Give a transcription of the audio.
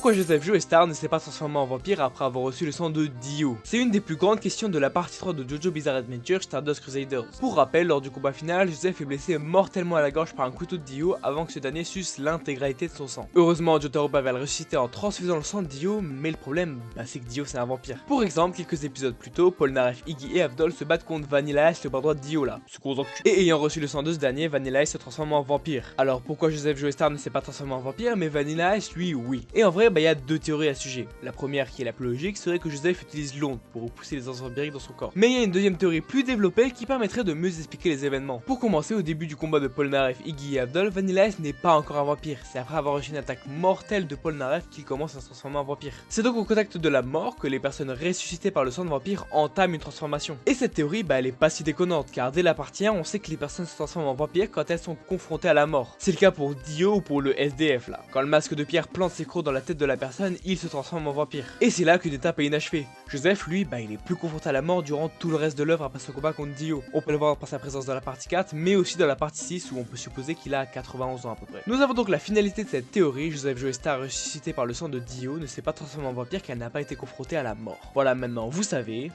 Pourquoi Joseph Joestar ne s'est pas transformé en vampire après avoir reçu le sang de Dio? C'est une des plus grandes questions de la partie 3 de JoJo Bizarre Adventure Stardust Crusaders. Pour rappel, lors du combat final, Joseph est blessé mortellement à la gorge par un couteau de Dio avant que ce dernier suce l'intégralité de son sang. Heureusement, Jotaro va le ressusciter en transfusant le sang de Dio, mais le problème, c'est que Dio c'est un vampire. Pour exemple, quelques épisodes plus tôt, Polnareff, Iggy et Avdol se battent contre Vanilla Ice, le bras droit de Dio là, ce gros enculé. Et ayant reçu le sang de ce dernier, Vanilla Ice se transforme en vampire. Alors pourquoi Joseph Joestar ne s'est pas transformé en vampire, mais Vanilla Ice lui oui. Et en vrai, il y a deux théories à ce sujet. La première, qui est la plus logique, serait que Joseph utilise l'onde pour repousser les essences vampiriques dans son corps. Mais il y a une deuxième théorie plus développée qui permettrait de mieux expliquer les événements. Pour commencer, au début du combat de Polnareff, Iggy et Avdol, Vanilla Ice n'est pas encore un vampire. C'est après avoir reçu une attaque mortelle de Polnareff qu'il commence à se transformer en vampire. C'est donc au contact de la mort que les personnes ressuscitées par le sang de vampire entament une transformation. Et cette théorie, elle est pas si déconnante, car dès la partie 1, on sait que les personnes se transforment en vampires quand elles sont confrontées à la mort. C'est le cas pour Dio ou pour le SDF là. Quand le masque de pierre plante ses crocs dans la tête de la personne, il se transforme en vampire. Et c'est là qu'une étape est inachevée. Joseph, lui, il est plus confronté à la mort durant tout le reste de l'œuvre après son combat contre Dio. On peut le voir par sa présence dans la partie 4, mais aussi dans la partie 6 où on peut supposer qu'il a 91 ans à peu près. Nous avons donc la finalité de cette théorie. Joseph Joestar, ressuscité par le sang de Dio, ne s'est pas transformé en vampire car il n'a pas été confronté à la mort. Voilà, maintenant vous savez.